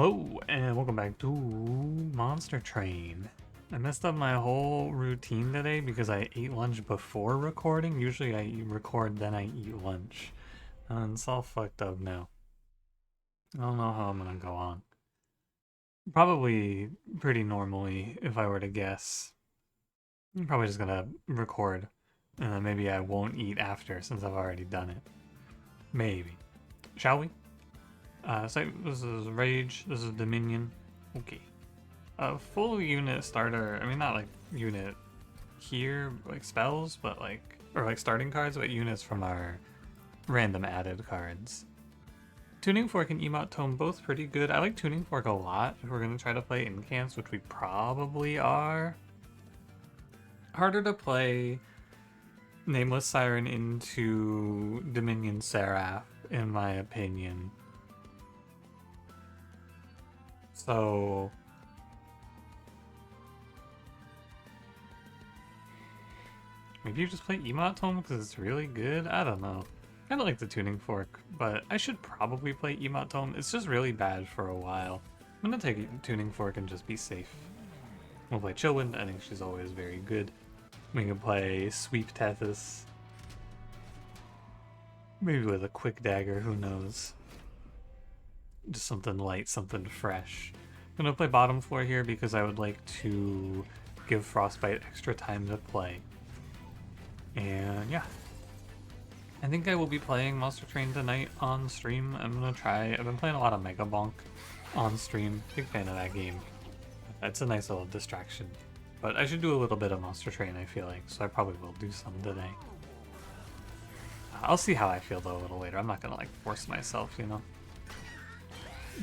Hello, and welcome back to Monster Train. I messed up my whole routine today because I ate lunch before recording. Usually I record, then I eat lunch. And it's all fucked up now. I don't know how I'm gonna go on. Probably pretty normally, if I were to guess. I'm probably just gonna record, and then maybe I won't eat after since I've already done it. Maybe. Shall we? So this is Rage, this is Dominion. Okay. A full unit starter, I mean not like unit here, like spells, but like, or like starting cards, but units from our random added cards. Tuning Fork and Emote Tome both pretty good. I like Tuning Fork a lot if we're going to try to play Incants, which we probably are. Harder to play Nameless Siren into Dominion Seraph, in my opinion. So maybe you just play Emote Tome because it's really good? I don't know. I kind of like the Tuning Fork, but I should probably play Emote Tome. It's just really bad for a while. I'm gonna take Tuning Fork and just be safe. We'll play Chillwind. I think she's always very good. We can play Sweep Tethys. Maybe with a quick dagger, who knows. Just something light, something fresh. I'm gonna play bottom floor here because I would like to give Frostbite extra time to play. And yeah. I think I will be playing Monster Train tonight on stream. I'm gonna try. I've been playing a lot of Mega Bonk on stream. Big fan of that game. That's a nice little distraction. But I should do a little bit of Monster Train, I feel like, so I probably will do some today. I'll see how I feel though a little later. I'm not gonna like force myself, you know.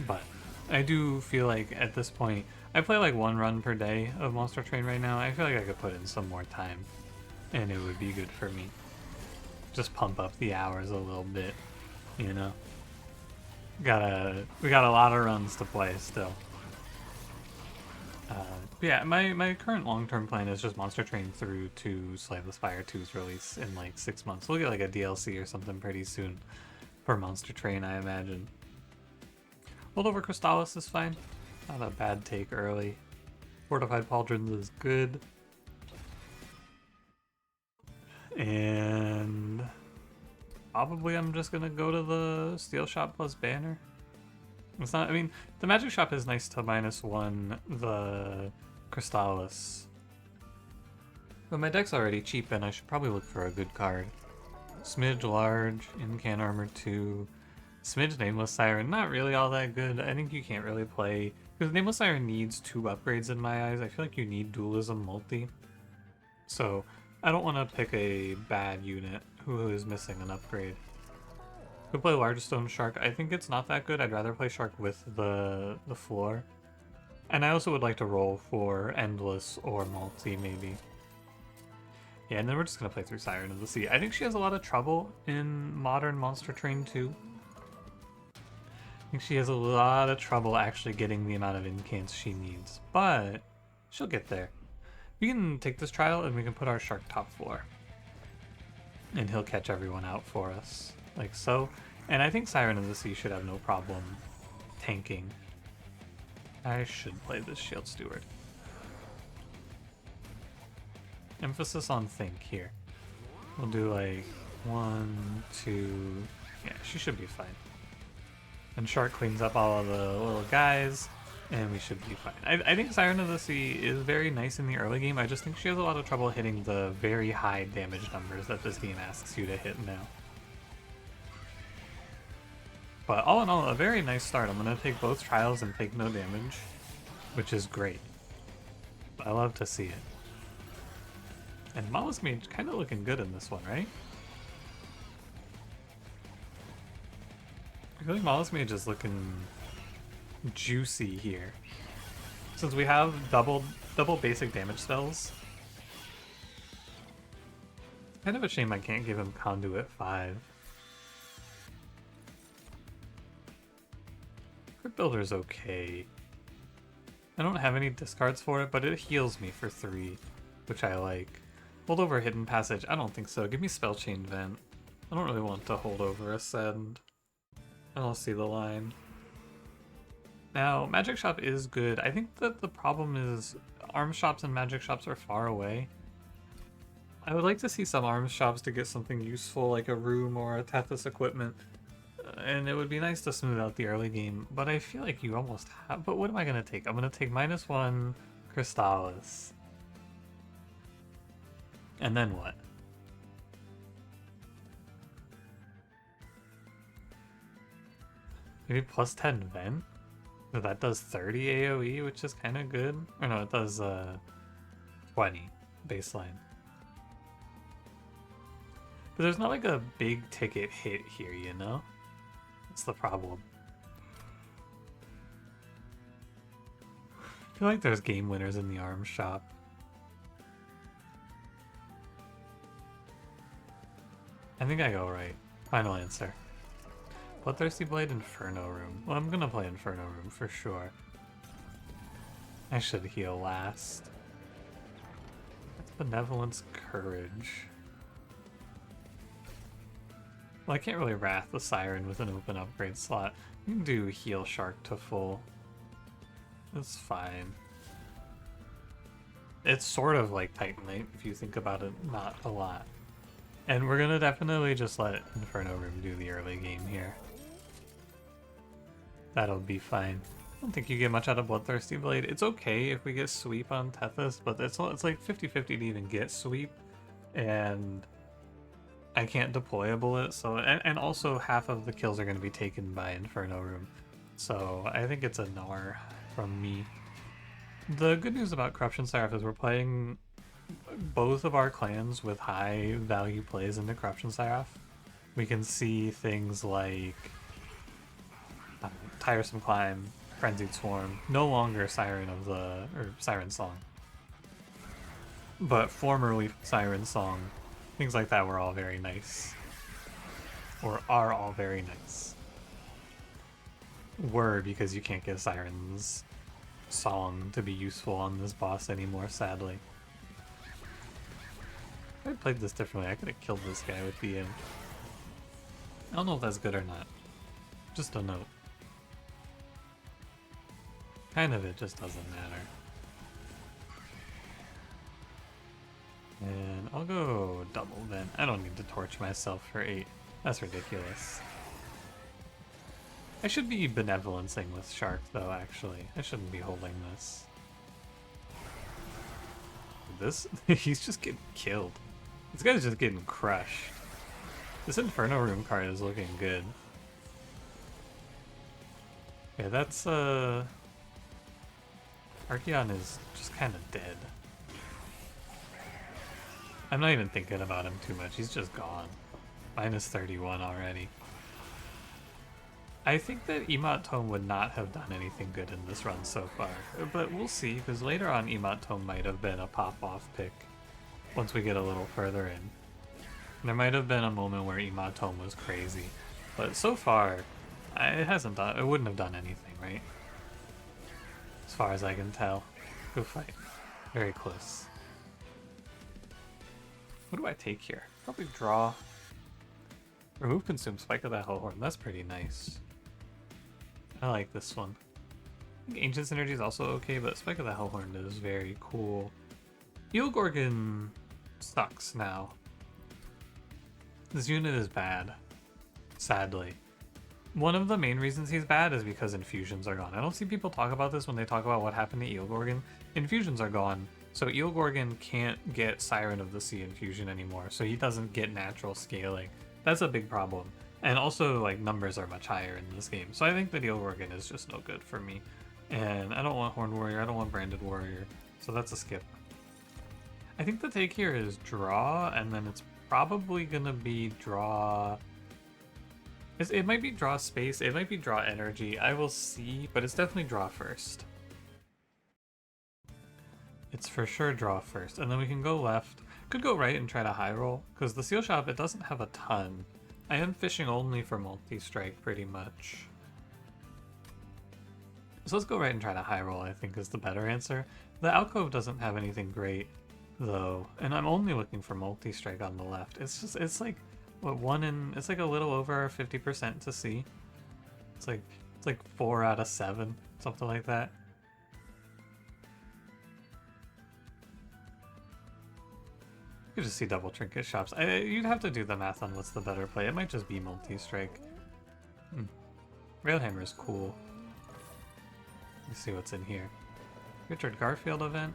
But I do feel like at this point, I play like one run per day of Monster Train right now. I feel like I could put in some more time, and it would be good for me. Just pump up the hours a little bit, you know. We got a lot of runs to play still. Yeah, my current long-term plan is just Monster Train through to Slay the Spire 2's release in like 6 months. We'll get like a DLC or something pretty soon for Monster Train, I imagine. Holdover Crystallis is fine. Not a bad take early. Fortified Pauldrons is good. And probably I'm just gonna go to the Steel Shop plus Banner. It's not, I mean, the Magic Shop is nice to -1 the Crystallis. But my deck's already cheap and I should probably look for a good card. Smidge Large, Incant Armor 2. Smidge Nameless Siren, not really all that good. I think you can't really play, because Nameless Siren needs 2 upgrades in my eyes. I feel like you need Dualism Multi. So I don't want to pick a bad unit who is missing an upgrade. Could play Large Stone Shark. I think it's not that good. I'd rather play Shark with the floor. And I also would like to roll for Endless or Multi, maybe. Yeah, and then we're just going to play through Siren of the Sea. I think she has a lot of trouble in modern Monster Train 2. I think she has a lot of trouble actually getting the amount of incants she needs. But she'll get there. We can take this trial and we can put our Shark top floor. And he'll catch everyone out for us. Like so. And I think Siren of the Sea should have no problem tanking. I should play this Shield Steward. Emphasis on think here. We'll do like 1, 2... Yeah, she should be fine. And Shark cleans up all of the little guys, and we should be fine. I think Siren of the Sea is very nice in the early game. I just think she has a lot of trouble hitting the very high damage numbers that this game asks you to hit now. But all in all, a very nice start. I'm going to take both trials and take no damage, which is great. I love to see it. And Mollusk Mage kind of looking good in this one, right? I feel like Mollusk Mage is looking juicy here. Since we have double basic damage spells. Kind of a shame I can't give him Conduit 5. Crypt Builder's okay. I don't have any discards for it, but it heals me for 3, which I like. Hold over Hidden Passage? I don't think so. Give me Spell Chain Vent. I don't really want to hold over Ascend. I don't see the line. Now, magic shop is good. I think that the problem is arms shops and magic shops are far away. I would like to see some arms shops to get something useful like a room or a Tethys equipment. And it would be nice to smooth out the early game, but I feel like you almost have. But what am I going to take? I'm going to take -1 Crystallis. And then what? Maybe +10 Vent? So that does 30 AoE, which is kind of good. Or no, it does 20 baseline. But there's not like a big ticket hit here, you know? That's the problem. I feel like there's game winners in the arms shop. I think I go right. Final answer. Bloodthirsty Blade, Inferno Room. Well, I'm gonna play Inferno Room for sure. I should heal last. That's Benevolence, Courage. Well, I can't really Wrath the Siren with an open upgrade slot. You can do Heal Shark to full. That's fine. It's sort of like Titanite if you think about it, not a lot. And we're gonna definitely just let Inferno Room do the early game here. That'll be fine. I don't think you get much out of Bloodthirsty Blade. It's okay if we get sweep on Tethys, but it's like 50-50 to even get sweep, and I can't deployable it, so and also half of the kills are going to be taken by Inferno Room. So I think it's a gnar from me. The good news about Corruption Seraph is we're playing both of our clans with high value plays into Corruption Seraph. We can see things like Tiresome Climb, Frenzied Swarm, no longer Siren of the Siren Song, but formerly Siren Song. Things like that were all very nice, or are all very nice. Were, because you can't get Siren's Song to be useful on this boss anymore, sadly. If I played this differently, I could have killed this guy with the imp. I don't know if that's good or not. Just a note. Kind of, it just doesn't matter. And I'll go double then. I don't need to torch myself for 8. That's ridiculous. I should be benevolencing with Shark though, actually. I shouldn't be holding this. This? He's just getting killed. This guy's just getting crushed. This Inferno Room card is looking good. Yeah, that's Archeon is just kind of dead. I'm not even thinking about him too much, he's just gone. -31 already. I think that Emot Tome would not have done anything good in this run so far, but we'll see, because later on Emot Tome might have been a pop-off pick once we get a little further in. There might have been a moment where Emot Tome was crazy, but so far it wouldn't have done anything, right? As far as I can tell. Go fight. Very close. What do I take here? Probably draw. Remove Consume, Spike of the Hellhorn. That's pretty nice. I like this one. I think Ancient Synergy is also okay, but Spike of the Hellhorn is very cool. Eel Gorgon sucks now. This unit is bad. Sadly. One of the main reasons he's bad is because infusions are gone. I don't see people talk about this when they talk about what happened to Eel Gorgon. Infusions are gone, so Eel Gorgon can't get Siren of the Sea infusion anymore, so he doesn't get natural scaling. That's a big problem. And also, like, numbers are much higher in this game, so I think that Eel Gorgon is just no good for me. And I don't want Horned Warrior, I don't want Branded Warrior, so that's a skip. I think the take here is draw, and then it's probably gonna be draw... It might be draw space, it might be draw energy, I will see, but it's definitely draw first. It's for sure draw first, and then we can go left. Could go right and try to high roll, because the Seal Shop, it doesn't have a ton. I am fishing only for multi-strike pretty much. So let's go right and try to high roll, I think is the better answer. The Alcove doesn't have anything great, though, and I'm only looking for multi-strike on the left. It's like, what, it's like a little over 50% to see. It's It's like 4 out of 7, something like that. You just see double trinket shops. You'd have to do the math on what's the better play. It might just be multi-strike. Railhammer is cool. Let's see what's in here. Richard Garfield event.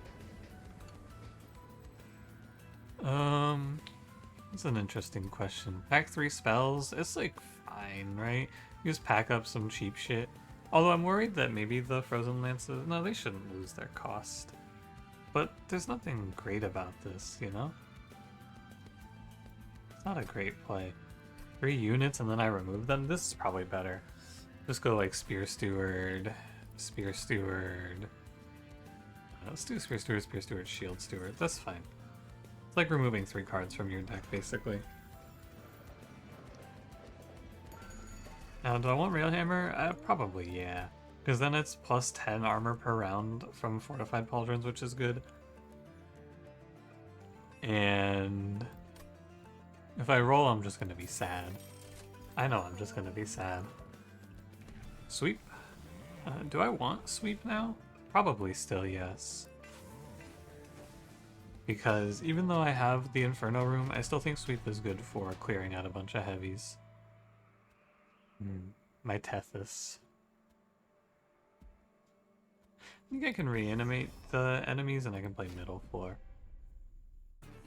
That's an interesting question. Pack 3 spells, it's like fine, right? You just pack up some cheap shit. Although I'm worried that maybe the Frozen Lances, no, they shouldn't lose their cost. But there's nothing great about this, you know? It's not a great play. 3 units and then I remove them? This is probably better. Just go like Spear Steward, Spear Steward. Let's do Spear Steward, Spear Steward, Shield Steward. That's fine. It's like removing 3 cards from your deck, basically. Now, do I want Railhammer? Probably, yeah. Because then it's plus 10 armor per round from Fortified Pauldrons, which is good. And if I roll, I'm just going to be sad. I know I'm just going to be sad. Sweep. Do I want Sweep now? Probably still, yes. Because even though I have the Inferno Room, I still think Sweep is good for clearing out a bunch of heavies. My Tethys. I think I can reanimate the enemies and I can play middle floor.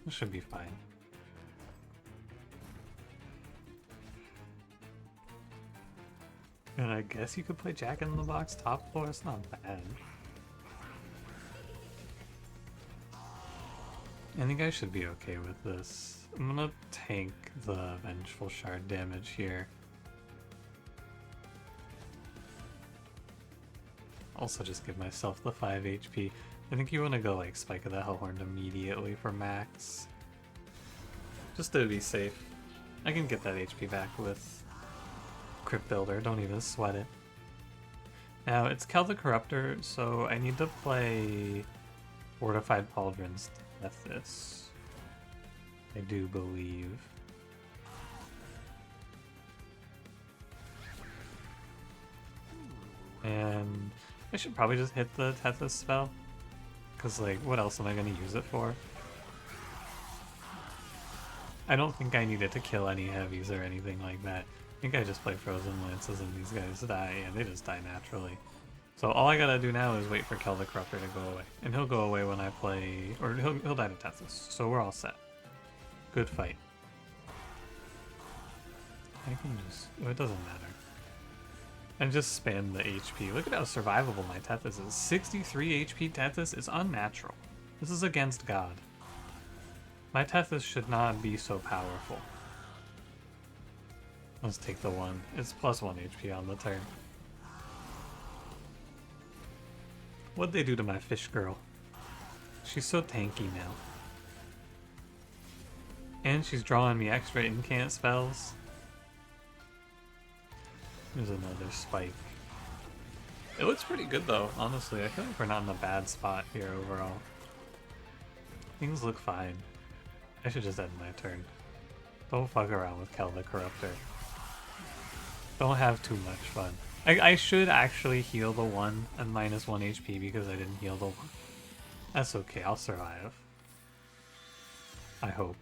This should be fine. And I guess you could play Jack in the Box top floor, it's not bad. I think I should be okay with this. I'm gonna tank the Vengeful Shard damage here. Also just give myself the 5 HP. I think you want to go like Spike of the Hellhorn immediately for max. Just to be safe. I can get that HP back with Crypt Builder, don't even sweat it. Now it's Kell the Corruptor, so I need to play Fortified Pauldrons to death this. I do believe. And I should probably just hit the Tethys spell. Because, like, what else am I going to use it for? I don't think I needed to kill any heavies or anything like that. I think I just play Frozen Lances and these guys die, and they just die naturally. So all I gotta do now is wait for Kell the Corruptor to go away. And he'll go away when I play... or he'll die to Tethys. So we're all set. Good fight. I can just... oh, it doesn't matter. And just spam the HP. Look at how survivable my Tethys is. 63 HP Tethys is unnatural. This is against God. My Tethys should not be so powerful. Let's take the 1. It's plus 1 HP on the turn. What'd they do to my fish girl? She's so tanky now. And she's drawing me extra incant spells. There's another spike. It looks pretty good though, honestly. I feel like we're not in a bad spot here overall. Things look fine. I should just end my turn. Don't fuck around with Kell the Corruptor. Don't have too much fun. I should actually heal the 1 and minus 1 HP because I didn't heal the 1. That's okay, I'll survive. I hope.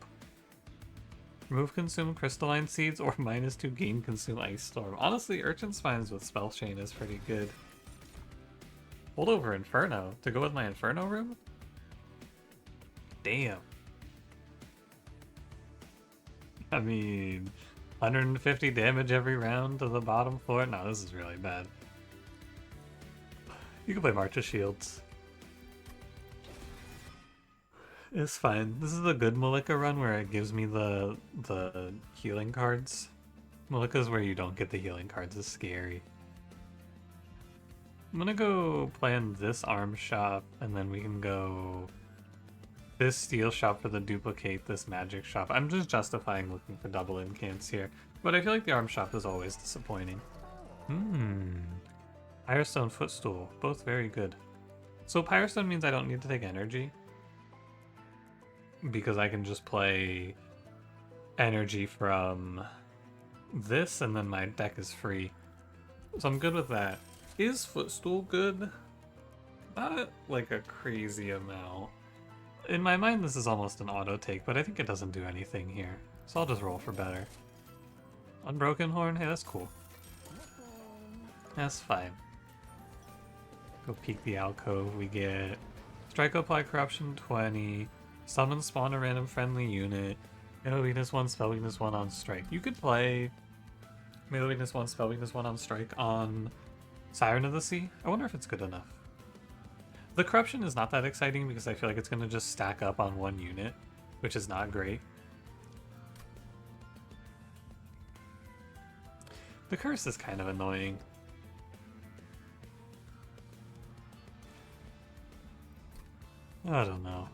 Remove consume crystalline seeds or minus 2 gain consume ice storm. Honestly, Urchin Spines with Spell Chain is pretty good. Hold over Inferno to go with my Inferno room? Damn. I mean, 150 damage every round to the bottom floor? No, this is really bad. You can play March of Shields. It's fine. This is a good Malika run where it gives me the healing cards. Malika's where you don't get the healing cards is scary. I'm gonna go plan this arm shop, and then we can go this steel shop for the duplicate, this magic shop. I'm just justifying looking for double incants here, but I feel like the arm shop is always disappointing. Pyrestone Footstool, both very good. So Pyrestone means I don't need to take energy, because I can just play energy from this and then my deck is free. So I'm good with that. Is Footstool good? Not like a crazy amount. In my mind, this is almost an auto take, but I think it doesn't do anything here. So I'll just roll for better. Unbroken Horn? Hey, that's cool. That's fine. Go peek the alcove. We get Strike Apply Corruption 20. Summon Spawn a random friendly unit. Melee Weakness 1, Spell Weakness 1 on Strike. You could play Melee Weakness 1, Spell Weakness 1 on Strike on Siren of the Sea. I wonder if it's good enough. The Corruption is not that exciting because I feel like it's going to just stack up on one unit, which is not great. The Curse is kind of annoying. I don't know.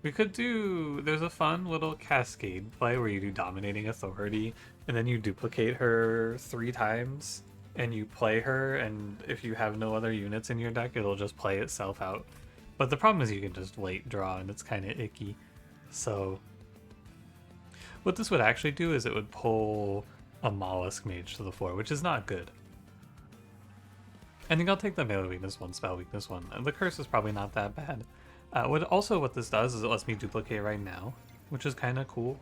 We could do... There's a fun little cascade play where you do Dominating Authority, and then you duplicate her 3 times, and you play her, and if you have no other units in your deck, it'll just play itself out. But the problem is you can just late draw, and it's kind of icky. So what this would actually do is it would pull a Mollusk Mage to the floor, which is not good. I think I'll take the Melee Weakness 1, Spell Weakness 1. And the Curse is probably not that bad. What this does is it lets me duplicate right now, which is kind of cool.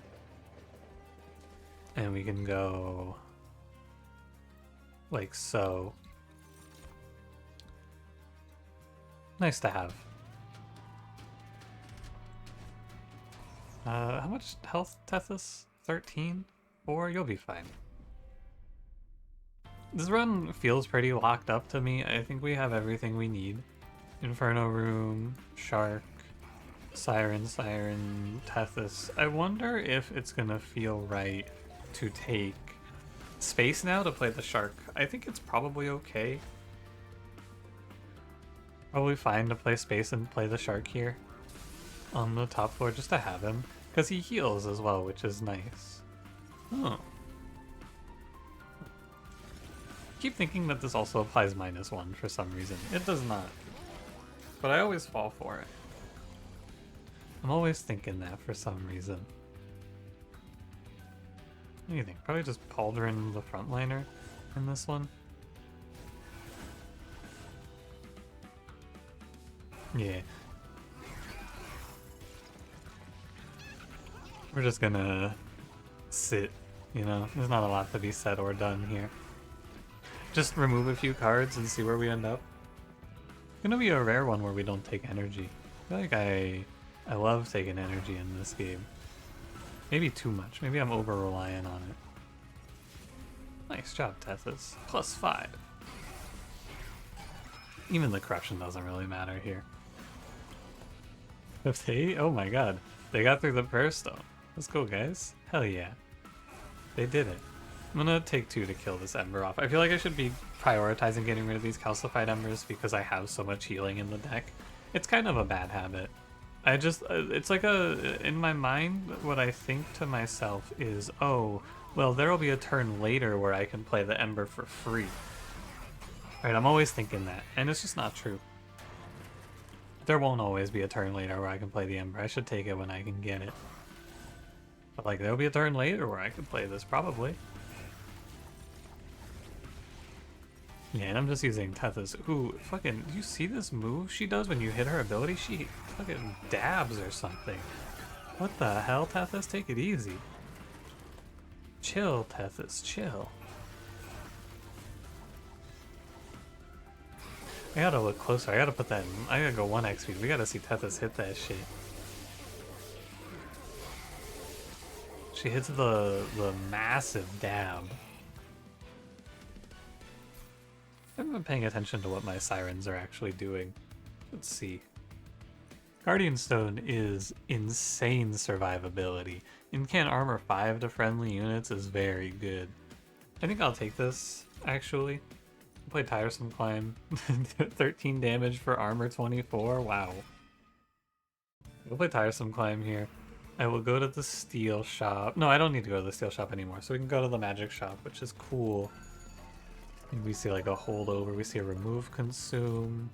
And we can go like so. Nice to have. How much health, Tethys? 13? 4? You'll be fine. This run feels pretty locked up to me. I think we have everything we need. Inferno Room, Shark, Siren, Tethys. I wonder if it's gonna feel right to take space now to play the Shark. I think it's probably okay. Probably fine to play space and play the Shark here on the top floor just to have him. Because he heals as well, which is nice. Oh. Keep thinking that this also applies -1 for some reason. It does not. But I always fall for it. I'm always thinking that for some reason. What do you think? Probably just Pauldron the frontliner in this one? Yeah. We're just gonna sit, you know? There's not a lot to be said or done here. Just remove a few cards and see where we end up. It's gonna be a rare one where we don't take energy. I feel like I love taking energy in this game. Maybe too much. Maybe I'm over-reliant on it. Nice job, Tethys. +5. Even the corruption doesn't really matter here. 58? Oh my god. They got through the Prayer Stone. Let's go, guys. Hell yeah. They did it. I'm gonna take 2 to kill this Ember off. I feel like I should be prioritizing getting rid of these calcified Embers because I have so much healing in the deck. It's kind of a bad habit. It's like in my mind, what I think to myself is, oh, well, there'll be a turn later where I can play the Ember for free. Right, I'm always thinking that, and it's just not true. There won't always be a turn later where I can play the Ember. I should take it when I can get it. But like, there'll be a turn later where I can play this, probably. Yeah, and I'm just using Tethys, who fucking, do you see this move she does when you hit her ability? She fucking dabs or something. What the hell, Tethys? Take it easy. Chill, Tethys, chill. I gotta look closer. I gotta put that in. I gotta go 1x speed. We gotta see Tethys hit that shit. She hits the massive dab. I haven't been paying attention to what my sirens are actually doing. Let's see. Guardian Stone is insane survivability. Incant armor 5 to friendly units is very good. I think I'll take this, actually. I'll play Tiresome Climb. 13 damage for armor 24, wow. We'll play Tiresome Climb here. I will go to the steel shop. No, I don't need to go to the steel shop anymore, so we can go to the magic shop, which is cool. And we see like a holdover, we see a remove consume,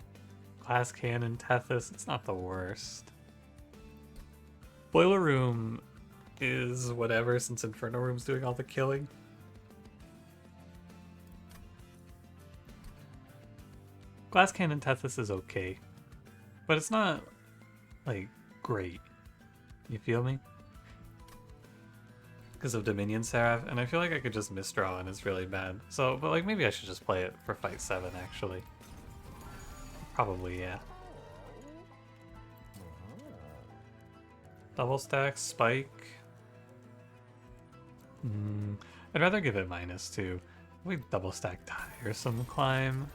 glass cannon, Tethys. It's not the worst. Boiler room is whatever since Inferno Room's doing all the killing. Glass Cannon Tethys is okay, but it's not, like, great. You feel me? Because of Dominion Seraph, and I feel like I could just misdraw and it's really bad. So, but like maybe I should just play it for fight 7 actually. Probably, yeah. Double stack, spike. I'd rather give it -2. We double stack Tiresome Climb.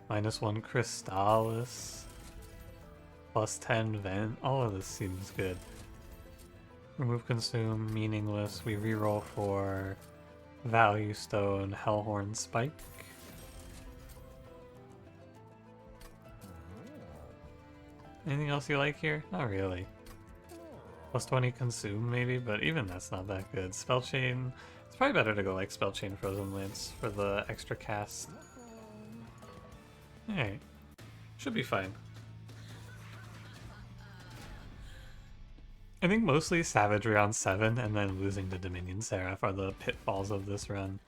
-1 Crystallis. +10 Vent. All of this seems good. Remove Consume, meaningless. We reroll for Value Stone, Hellhorn Spike. Anything else you like here? Not really. +20 Consume maybe, but even that's not that good. Spell Chain. It's probably better to go like Spell Chain Frozen Lance for the extra cast. Alright. Should be fine. I think mostly Savagery on 7 and then losing to Dominion Seraph are the pitfalls of this run.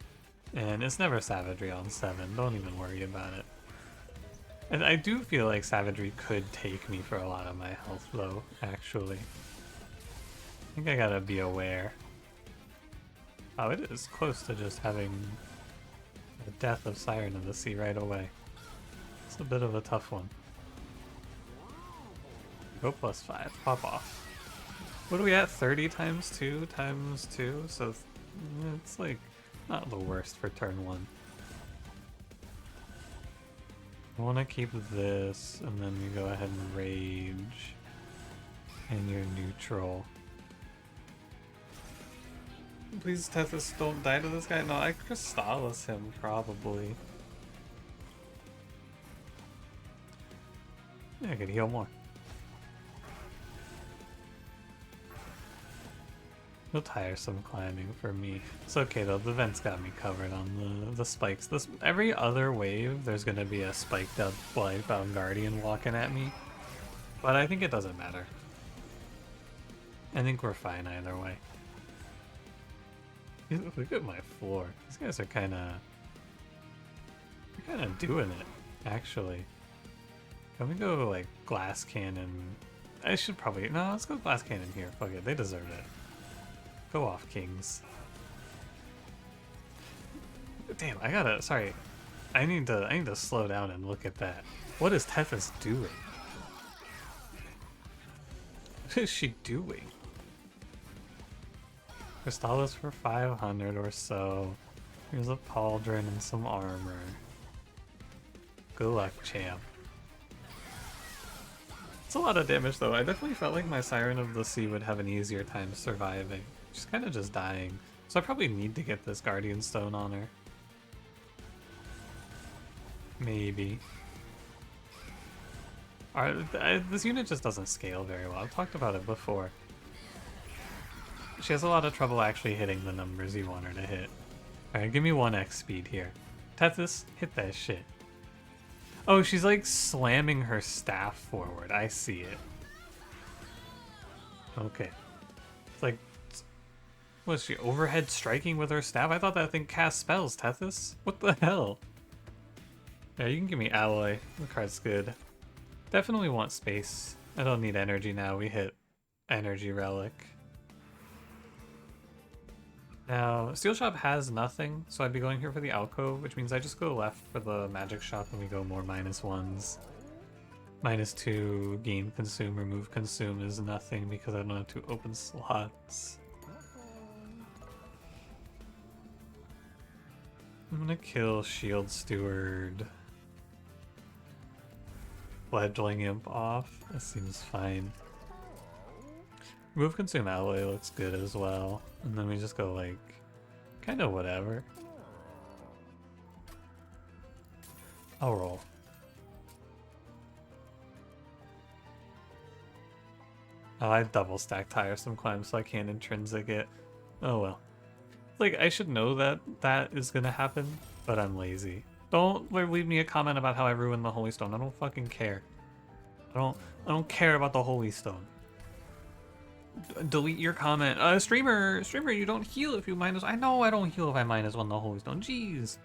And it's never Savagery on 7, don't even worry about it. And I do feel like Savagery could take me for a lot of my health though, actually. I think I gotta be aware. Oh, it is close to just having the death of Siren of the Sea right away. It's a bit of a tough one. Go +5, pop off. What are we at? 30 times 2 times 2? So it's like not the worst for turn 1. I want to keep this, and then we go ahead and rage. And you're neutral. Please, Tethys, don't die to this guy. No, I Crystallis him, probably. Yeah, I could heal more. No tiresome climbing for me. It's okay though, the vents got me covered on the spikes. Every other wave, there's gonna be a spiked up Blightbound Guardian walking at me. But I think it doesn't matter. I think we're fine either way. Look at my floor. These guys are kinda doing it, actually. Can we go like Glass Cannon? I should probably, no, let's go Glass Cannon here. Fuck it, they deserve it. Go off, Kings. Damn, I gotta, sorry. I need to slow down and look at that. What is Tethys doing? What is she doing? Crystallis for 500 or so. Here's a Pauldron and some armor. Good luck, champ. It's a lot of damage though. I definitely felt like my Siren of the Sea would have an easier time surviving. She's kind of just dying. So I probably need to get this Guardian Stone on her. Maybe. This unit just doesn't scale very well. I've talked about it before. She has a lot of trouble actually hitting the numbers you want her to hit. Alright, give me 1x speed here. Tethys, hit that shit. Oh, she's like slamming her staff forward. I see it. Okay. It's like, was she overhead striking with her staff? I thought that thing cast spells, Tethys. What the hell? Yeah, you can give me Alloy. The card's good. Definitely want space. I don't need energy now. We hit Energy Relic. Now, Steel Shop has nothing, so I'd be going here for the Alcove, which means I just go left for the Magic Shop and we go more -1s. -2, gain consume, remove consume is nothing because I don't have 2 open slots. I'm gonna kill Shield Steward. Fledgling Imp off. That seems fine. Remove Consume Alloy looks good as well. And then we just go like, kind of whatever. I'll roll. Oh, I double stack Tiresome Climb so I can't intrinsic it. Oh well. Like, I should know that that is gonna happen, but I'm lazy. Don't leave me a comment about how I ruined the Holy Stone. I don't fucking care. I don't care about the Holy Stone. Delete your comment. Streamer, you don't heal if you -. I know I don't heal if I -1 the Holy Stone. Jeez.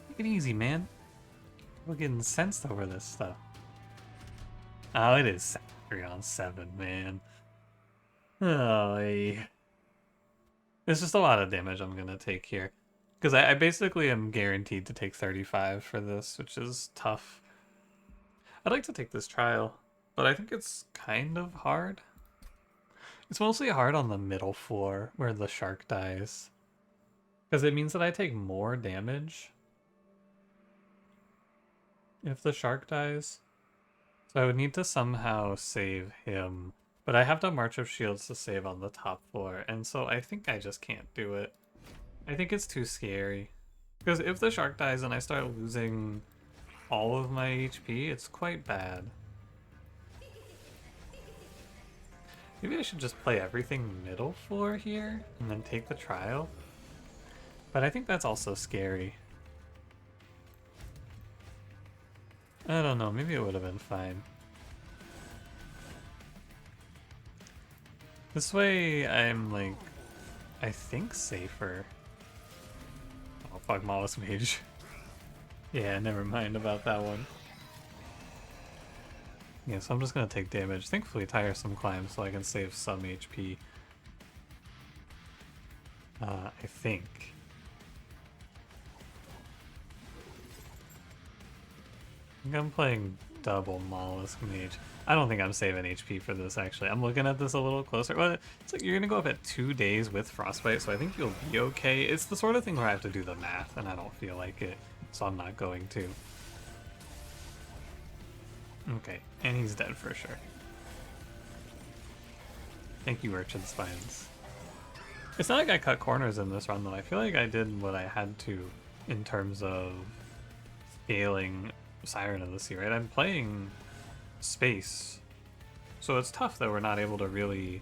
Take it easy, man. We're getting incensed over this stuff. Oh, it is 3 on 7, man. Oh, it's just a lot of damage I'm gonna take here. Because I basically am guaranteed to take 35 for this, which is tough. I'd like to take this trial, but I think it's kind of hard. It's mostly hard on the middle floor where the shark dies. Because it means that I take more damage if the shark dies. So I would need to somehow save him. But I have to March of Shields to save on the top floor, and so I think I just can't do it. I think it's too scary. Because if the shark dies and I start losing all of my HP, it's quite bad. Maybe I should just play everything middle floor here and then take the trial. But I think that's also scary. I don't know, maybe it would have been fine. This way I'm like, I think safer. Oh fuck, Mollusk Mage. Yeah, never mind about that one. Yeah, so I'm just gonna take damage. Thankfully Tiresome Climb so I can save some HP. I think. I think I'm playing double Mollusk Mage. I don't think I'm saving HP for this, actually. I'm looking at this a little closer. Well, it's like you're going to go up at 2 days with Frostbite, so I think you'll be okay. It's the sort of thing where I have to do the math, and I don't feel like it, so I'm not going to. Okay, and he's dead for sure. Thank you, Urchin Spines. It's not like I cut corners in this run, though. I feel like I did what I had to in terms of scaling Siren of the Sea, right? I'm playing space, so it's tough that we're not able to really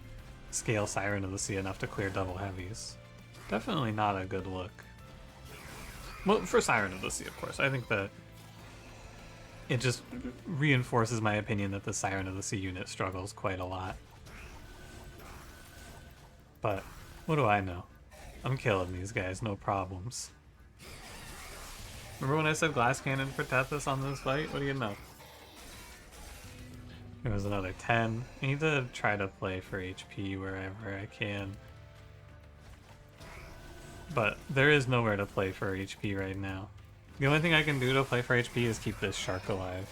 scale Siren of the Sea enough to clear double heavies. Definitely not a good look. Well, for Siren of the Sea, of course. I think that it just reinforces my opinion that the Siren of the Sea unit struggles quite a lot. But what do I know? I'm killing these guys, no problems. Remember when I said Glass Cannon for Tethys on this fight? What do you know? It was another 10. I need to try to play for HP wherever I can. But there is nowhere to play for HP right now. The only thing I can do to play for HP is keep this shark alive.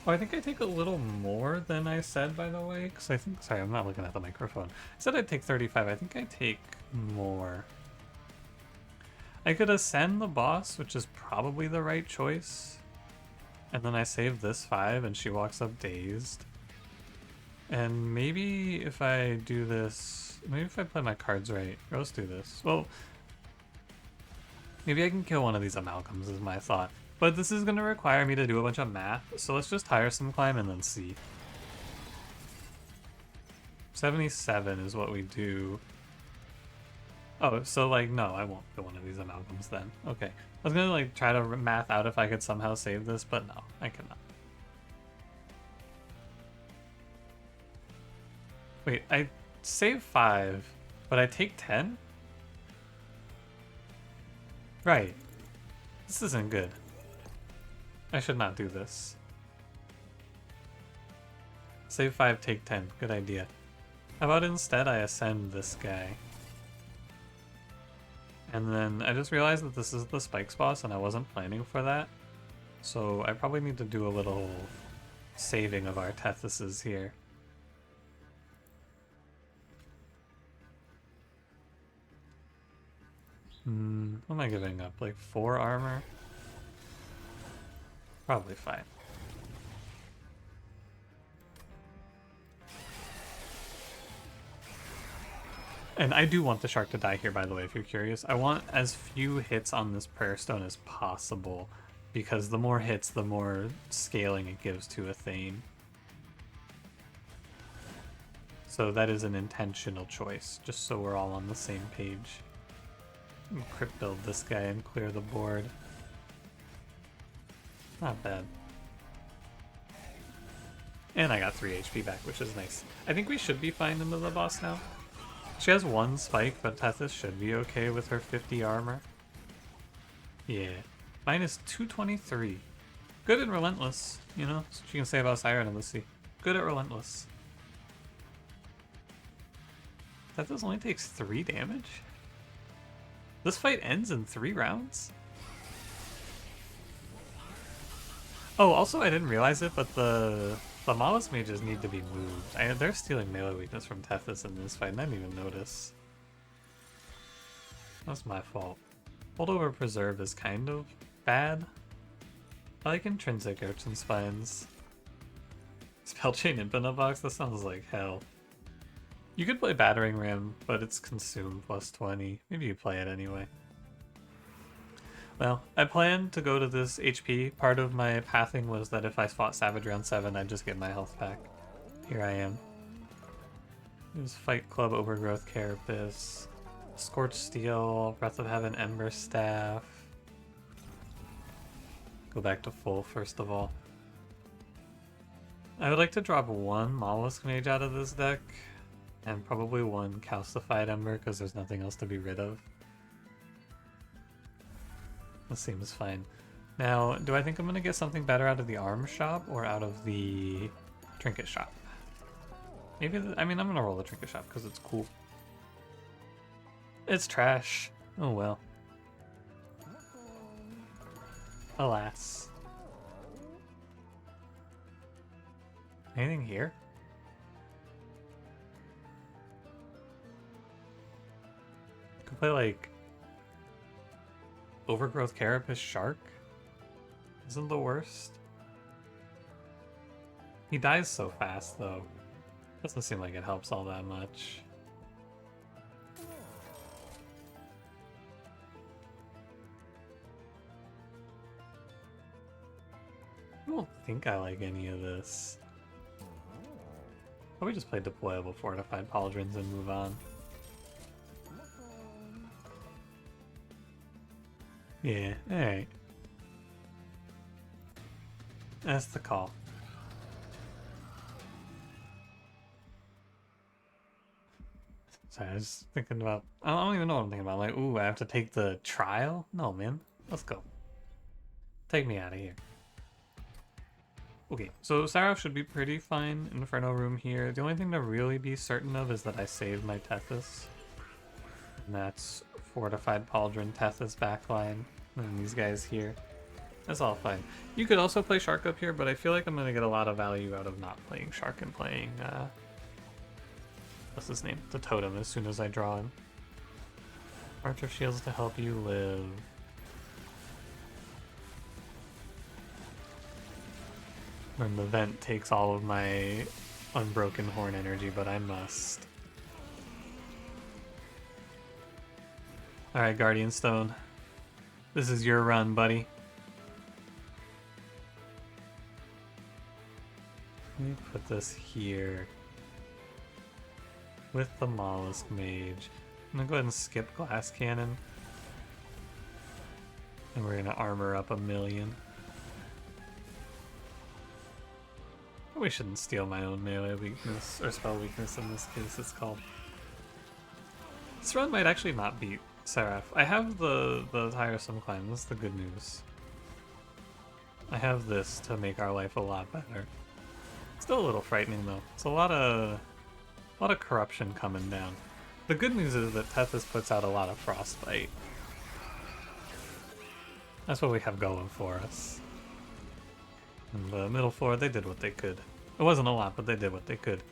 Oh, I think I take a little more than I said, by the way. Because I think... Sorry, I'm not looking at the microphone. I said I'd take 35. I think I take more. I could ascend the boss, which is probably the right choice. And then I save this 5 and she walks up dazed. And maybe if I do this... Maybe if I play my cards right. Or let's do this. Well, maybe I can kill one of these amalgams is my thought. But this is going to require me to do a bunch of math. So let's just Tiresome Climb and then see. 77 is what we do. Oh, so like, no, I won't kill one of these amalgams then. Okay. I was gonna like try to math out if I could somehow save this, but no, I cannot. Wait, I save 5, but I take 10? Right. This isn't good. I should not do this. Save 5, take 10. Good idea. How about instead I ascend this guy? And then I just realized that this is the Spikes boss and I wasn't planning for that. So I probably need to do a little saving of our Tethyses here. What am I giving up? Like 4 armor? Probably fine. And I do want the shark to die here, by the way, if you're curious. I want as few hits on this prayer stone as possible, because the more hits, the more scaling it gives to a Thane. So that is an intentional choice, just so we're all on the same page. Crypt build this guy and clear the board. Not bad. And I got 3 HP back, which is nice. I think we should be fine into the boss now. She has 1 spike, but Tethys should be okay with her 50 armor. Yeah. Minus 223. Good and relentless, you know? That's what you can say about Siren of the Sea. Good at relentless. That does only takes 3 damage? This fight ends in 3 rounds? Oh, also I didn't realize it, but the Mollusk Mages need to be moved. They're stealing melee weakness from Tethys in this fight, and I didn't even notice. That's my fault. Holdover Preserve is kind of bad. I like Intrinsic Urchin Spines. Spellchain Infinite Box? That sounds like hell. You could play Battering Ram, but it's Consume plus 20. Maybe you play it anyway. Well, I planned to go to this HP. Part of my pathing was that if I fought Savage round 7, I'd just get my health back. Here I am. There's Fight Club, Overgrowth Carapace, Scorched Steel, Breath of Heaven, Ember Staff. Go back to full first of all. I would like to drop 1 Mollusk Mage out of this deck, and probably 1 Calcified Ember because there's nothing else to be rid of. This seems fine. Now, do I think I'm going to get something better out of the arms shop or out of the trinket shop? Maybe, I mean, I'm going to roll the trinket shop because it's cool. It's trash. Oh well. Alas. Anything here? Could play like Overgrowth Carapace Shark? Isn't the worst? He dies so fast though. Doesn't seem like it helps all that much. I don't think I like any of this. Probably just play deployable Fortified Pauldrons and move on. Yeah, alright. That's the call. Sorry, I was thinking about... I don't even know what I'm thinking about. Like, ooh, I have to take the trial? No, man. Let's go. Take me out of here. Okay, so Seraph should be pretty fine. Inferno room here. The only thing to really be certain of is that I saved my Tethys. And that's Fortified Pauldron, Tethys backline, and these guys here. That's all fine. You could also play Shark up here, but I feel like I'm going to get a lot of value out of not playing Shark and playing, what's his name? The Totem as soon as I draw him. Archer Shields to help you live. And the vent takes all of my Unbroken Horn energy, but I must. Alright, Guardian Stone. This is your run, buddy. Let me put this here. With the Mollusk Mage. I'm gonna go ahead and skip Glass Cannon. And we're gonna armor up 1,000,000. Probably shouldn't steal my own melee weakness, or spell weakness in this case, it's called. This run might actually not beat Seraph. I have the Tiresome Climb, that's the good news. I have this to make our life a lot better. Still a little frightening though. It's a lot of corruption coming down. The good news is that Tethys puts out a lot of Frostbite. That's what we have going for us. And the middle floor, they did what they could. It wasn't a lot, but they did what they could.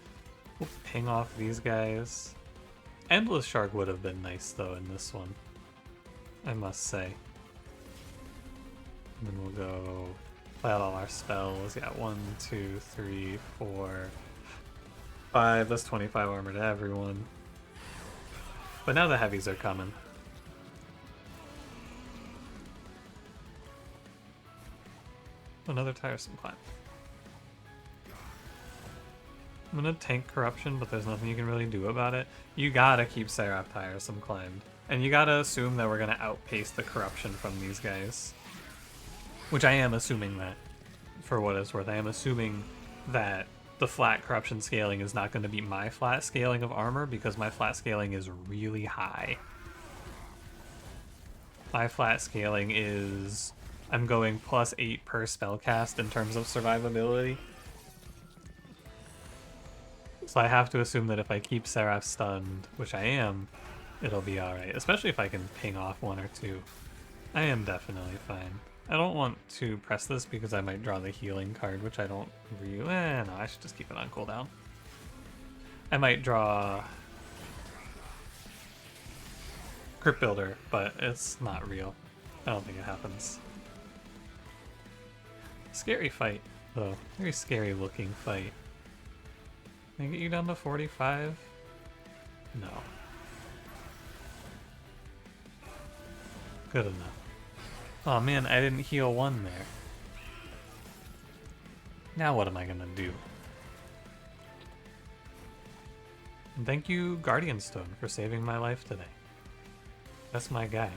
We'll ping off these guys. Endless Shark would have been nice, though, in this one. I must say. And then we'll go play out all our spells. Yeah, 1, 2, 3, 4, 5. That's 25 armor to everyone. But now the heavies are coming. Another Tiresome Climb. I'm gonna tank Corruption, but there's nothing you can really do about it. You gotta keep Seraph Tiresome Climbed. And you gotta assume that we're gonna outpace the Corruption from these guys. Which I am assuming that, for what it's worth. I am assuming that the flat Corruption scaling is not gonna be my flat scaling of armor, because my flat scaling is really high. My flat scaling is I'm going +8 per spell cast in terms of survivability. So I have to assume that if I keep Seraph stunned, which I am, it'll be alright. Especially if I can ping off 1 or 2. I am definitely fine. I don't want to press this because I might draw the healing card, which I don't really... no, I should just keep it on cooldown. I might draw Crypt Builder, but it's not real. I don't think it happens. Scary fight, though. Very scary looking fight. Can I get you down to 45? No. Good enough. Oh man, I didn't heal 1 there. Now what am I gonna do? And thank you, Guardian Stone, for saving my life today. That's my guy.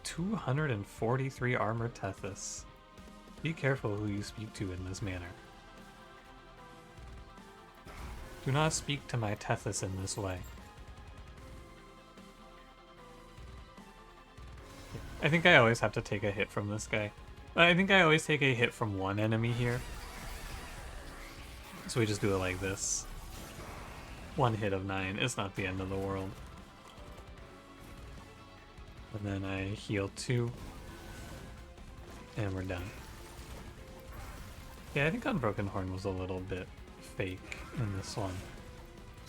243 armor Tethys. Be careful who you speak to in this manner. Do not speak to my Tethys in this way. I think I always have to take a hit from this guy. I think I always take a hit from one enemy here. So we just do it like this. 1 hit of 9 is not the end of the world. And then I heal 2. And we're done. Yeah, I think Unbroken Horn was a little bit fake in this one.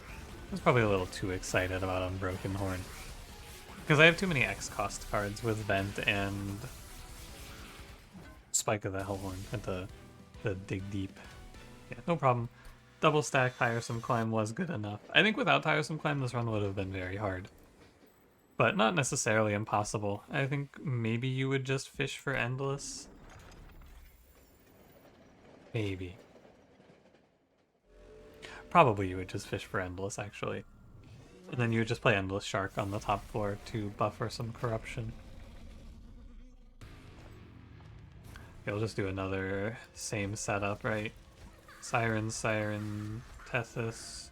I was probably a little too excited about Unbroken Horn. Because I have too many X cost cards with Vent and Spike of the Hellhorn at the Dig Deep. Yeah, no problem. Double stack Tiresome Climb was good enough. I think without Tiresome Climb this run would have been very hard. But not necessarily impossible. I think maybe you would just fish for Endless. Maybe. Probably you would just fish for Endless, actually. And then you would just play Endless Shark on the top floor to buffer some corruption. Okay, we'll just do another same setup, right? Siren, Tethys.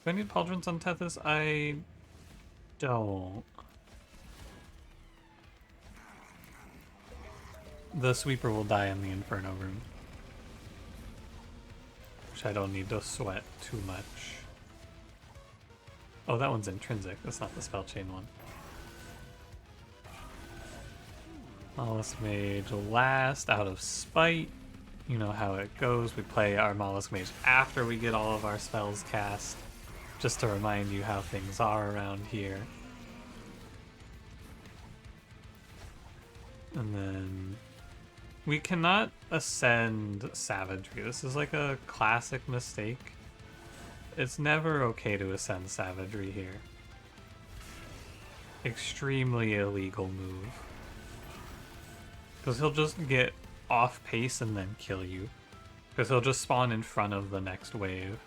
Do I need Pauldrons on Tethys? I don't. The Sweeper will die in the Inferno room, which I don't need to sweat too much. Oh, that one's intrinsic. That's not the spell chain one. Mollusk Mage last out of spite. You know how it goes. We play our Mollusk Mage after we get all of our spells cast, just to remind you how things are around here. And then we cannot ascend Savagery. This is like a classic mistake. It's never okay to ascend Savagery here. Extremely illegal move. Because he'll just get off pace and then kill you. Because he'll just spawn in front of the next wave.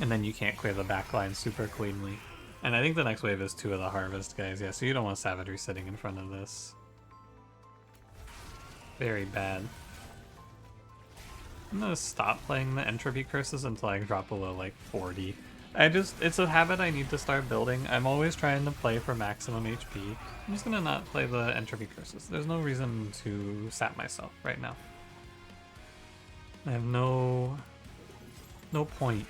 And then you can't clear the backline super cleanly. And I think the next wave is 2 of the Harvest guys. Yeah, so you don't want Savagery sitting in front of this. Very bad. I'm gonna stop playing the Entropy Curses until I drop below like 40. It's a habit I need to start building. I'm always trying to play for maximum HP. I'm just gonna not play the Entropy Curses. There's no reason to sap myself right now. I have no point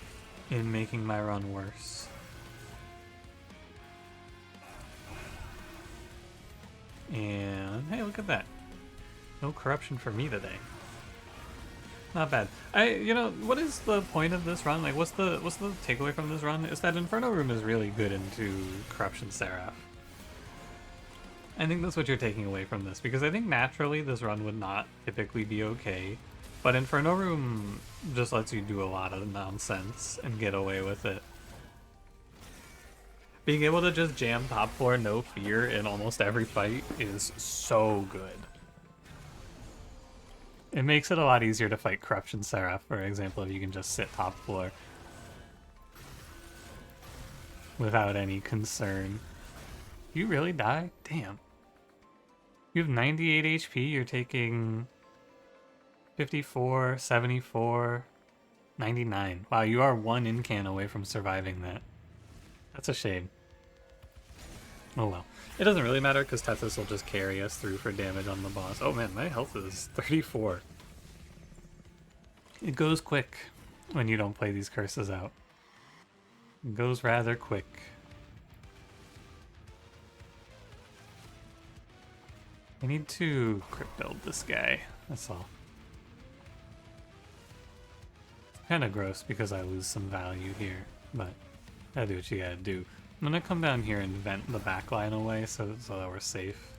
in making my run worse. And hey, look at that. No corruption for me today. Not bad. You know, what is the point of this run? Like, what's the takeaway from this run? Is that Inferno Room is really good into Corruption Seraph. I think that's what you're taking away from this, because I think naturally this run would not typically be okay, but Inferno Room just lets you do a lot of nonsense and get away with it. Being able to just jam top floor no fear in almost every fight is so good. It makes it a lot easier to fight Corruption Seraph, for example, if you can just sit top floor without any concern. You really die? Damn. You have 98 HP, you're taking 54, 74, 99. Wow, you are 1 incan away from surviving that. That's a shame. Oh well. It doesn't really matter because Tethys will just carry us through for damage on the boss. Oh man, my health is 34. It goes quick when you don't play these curses out. It goes rather quick. I need to crit build this guy, that's all. Kind of gross because I lose some value here, but gotta do what you gotta do. I'm gonna come down here and vent the backline away so that we're safe.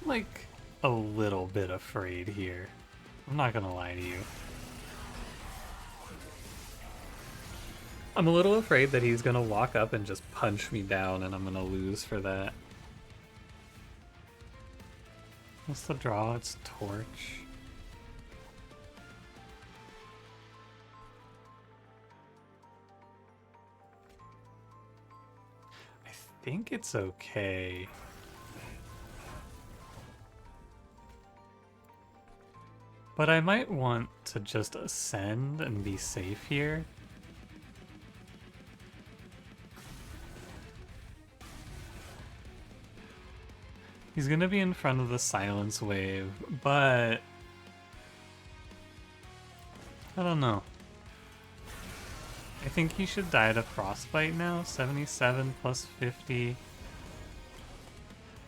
Like, a little bit afraid here. I'm not gonna lie to you. I'm a little afraid that he's gonna walk up and just punch me down and I'm gonna lose for that. What's the draw? It's Torch. I think it's okay. But I might want to just ascend and be safe here. He's gonna be in front of the silence wave, but I don't know. I think he should die to frostbite now. 77 plus 50.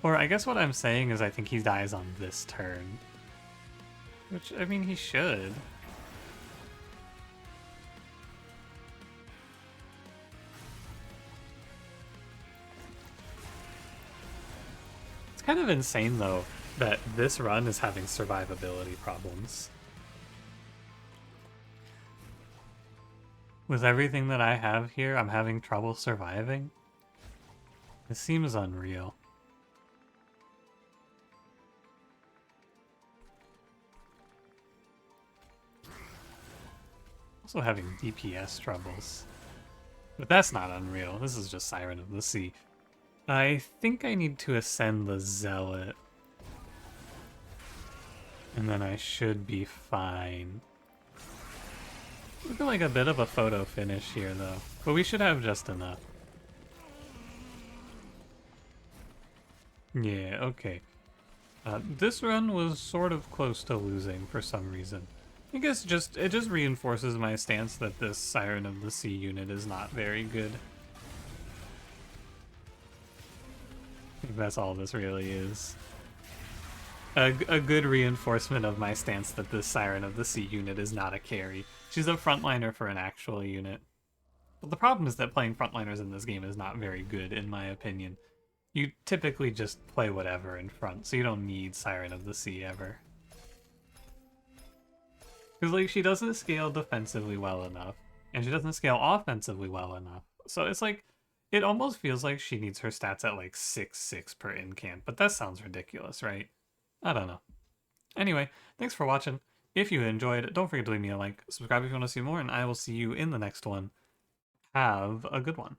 Or I guess what I'm saying is I think he dies on this turn. Which, I mean, he should. It's kind of insane, though, that this run is having survivability problems. With everything that I have here, I'm having trouble surviving. It seems unreal. Also having DPS troubles. But that's not unreal. This is just Siren of the Sea. I think I need to ascend the Zealot. And then I should be fine. Looking like a bit of a photo finish here, though. But we should have just enough. Yeah, okay. This run was sort of close to losing for some reason. I guess it just reinforces my stance that this Siren of the Sea unit is not very good. I think that's all this really is. A good reinforcement of my stance that this Siren of the Sea unit is not a carry. She's a frontliner for an actual unit. But the problem is that playing frontliners in this game is not very good, in my opinion. You typically just play whatever in front, so you don't need Siren of the Sea ever. Because, like, she doesn't scale defensively well enough, and she doesn't scale offensively well enough. So it's like, it almost feels like she needs her stats at like 6/6 per incant, but that sounds ridiculous, right? I don't know. Anyway, thanks for watching. If you enjoyed, don't forget to leave me a like, subscribe if you want to see more, and I will see you in the next one. Have a good one.